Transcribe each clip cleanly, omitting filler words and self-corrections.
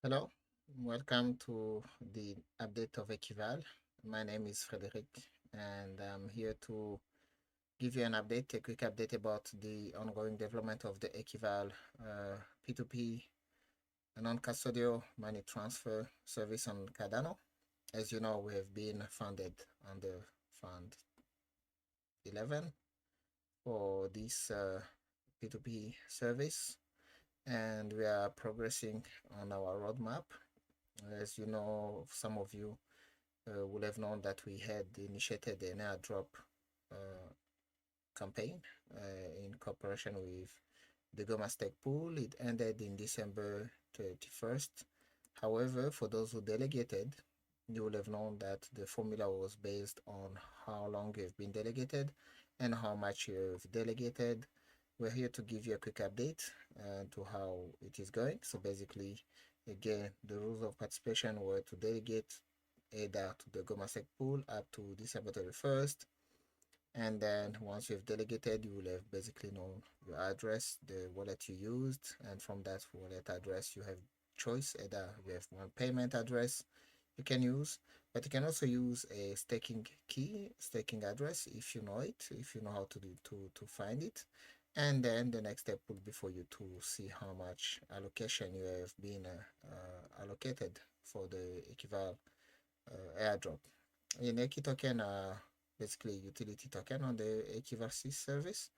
Hello, welcome to the update of Ekival. My name is Frederic, and I'm here to give you an update, a quick update about the ongoing development of the Ekival P2P non-custodial money transfer service on Cardano. As you know, we have been funded under Fund 11 for this P2P service, and we are progressing on our roadmap. As you know, some of you would have known that we had initiated an airdrop uh, campaign in cooperation with the Goma Stake Pool. It ended in December 31st. However, for those who delegated, you will have known that the formula was based on how long you've been delegated and how much you've delegated. We're here to give you a quick update to how it is going. So basically, again, the rules of participation were to delegate either to the Goma Stake Pool up to December 31st. And then once you've delegated, you will have basically known your address, the wallet you used, and from that wallet address, you have choice. Either you have one payment address you can use, but you can also use a staking key, staking address if you know it, if you know how to do to find it. And then the next step would be for you to see how much allocation you have been allocated for the Ekival airdrop. In Eki token, basically utility token on the Ekival service,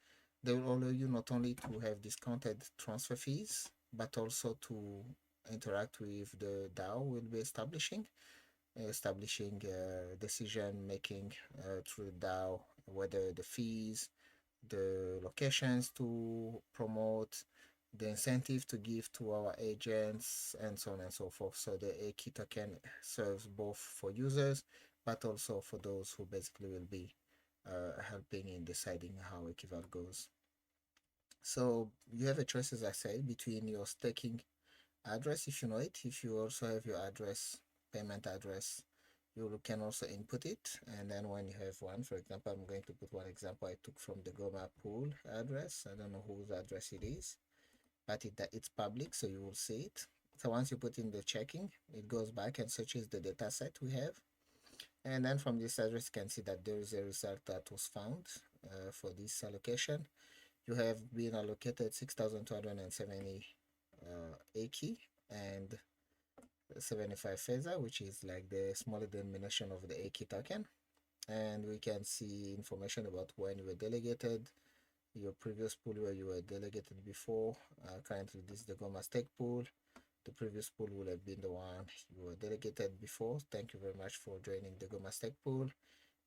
they will allow you not only to have discounted transfer fees, but also to interact with the DAO we'll be establishing decision making through the DAO, whether the fees, the locations to promote, the incentive to give to our agents, and so on and so forth. So the Eki token serves both for users, but also for those who basically will be helping in deciding how Ekival goes. So you have a choice, as I said, between your staking address, if you know it. If you also have your address, payment address, you can also input it. And then when you have one, for example, I'm going to put one example I took from the Goma pool address. I don't know whose address it is, but it's public, so you will see it. So once you put in the checking, it goes back and searches the data set we have. And then from this address, you can see that there is a result that was found for this allocation. You have been allocated 6,270 Aki and 75 Feza, which is like the smaller denomination of the Aki token. And we can see information about when you were delegated, your previous pool where you were delegated before. Currently, this is the Goma Stake Pool. The previous pool will have been the one you were delegated before. Thank you very much for joining the Goma Stake Pool.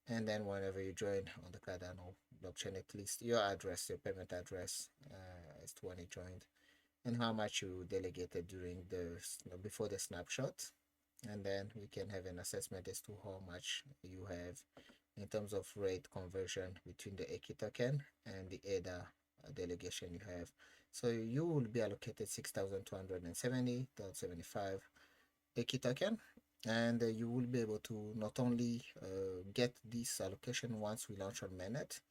And then whenever you join on the Cardano blockchain, at least your address, your payment address as to when you joined, and how much you delegated during the before the snapshot. And then we can have an assessment as to how much you have in terms of rate conversion between the Eki token and the ADA delegation you have. So you will be allocated 6,270.75 Eki token, and you will be able to not only get this allocation once we launch on mainnet.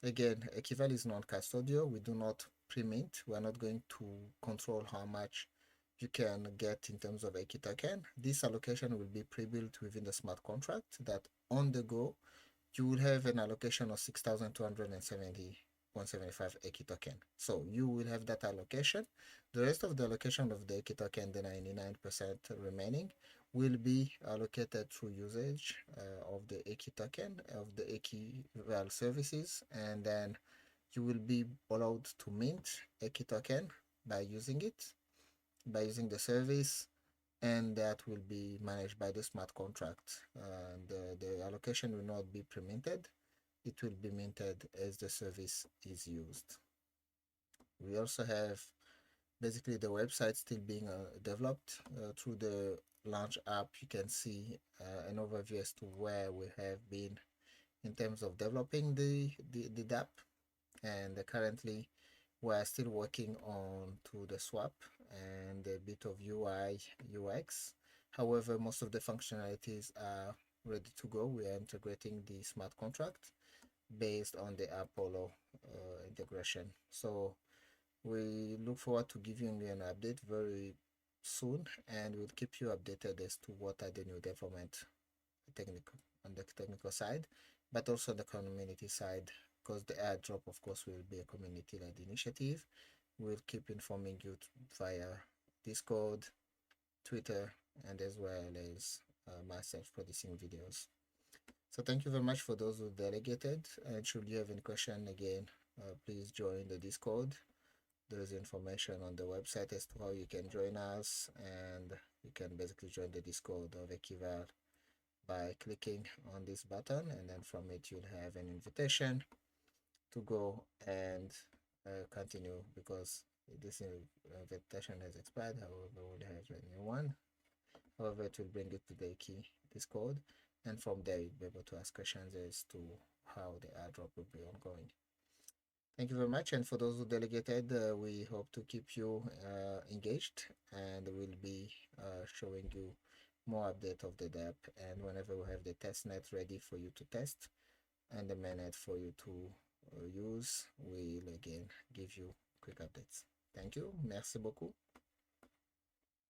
Again, Ekival is non-custodial. We do not pre-mint. We are not going to control how much you can get in terms of Eki token. This allocation will be pre-built within the smart contract that on the go, you will have an allocation of 6,270.75 Eki token. So you will have that allocation. The rest of the allocation of the Eki token, the 99% remaining, will be allocated through usage of the Eki token, of the Ekival services, and then you will be allowed to mint Eki token by using it, by using the service, and that will be managed by the smart contract. The allocation will not be pre-minted. It will be minted as the service is used. We also have basically the website still being developed through the launch app. You can see an overview as to where we have been in terms of developing the DApp, and currently we're still working on to the swap and a bit of UI UX. However, most of the functionalities are ready to go. We are integrating the smart contract based on the Apollo integration. So we look forward to giving you an update very soon, and we'll keep you updated as to what are the new development technical on the technical side, but also the community side, because the airdrop, of course, will be a community-led initiative. We'll keep informing you via Discord, Twitter, and as well as myself producing videos. So thank you very much for those who delegated. And should you have any question, again, please join the Discord. There is information on the website as to how you can join us, and you can basically join the Discord of Ekival by clicking on this button, and then from it you'll have an invitation to go and continue, because this invitation has expired. However, we'll have a new one. However, it will bring you to the key Discord, and from there you'll be able to ask questions as to how the airdrop will be ongoing. Thank you very much, and for those who delegated, we hope to keep you engaged, and we'll be showing you more update of the DApp, and whenever we have the testnet ready for you to test and the mainnet for you to use, we'll again give you quick updates. Thank you. Merci beaucoup.